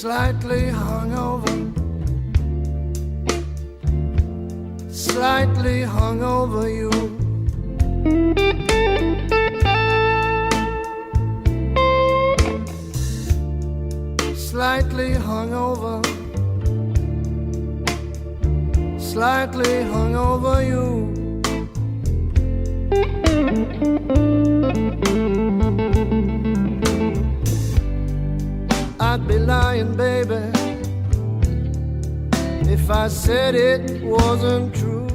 slightly hungover, slightly hungover you. Slightly hungover, slightly hungover you. I'd be lying, baby, if I said it wasn't true.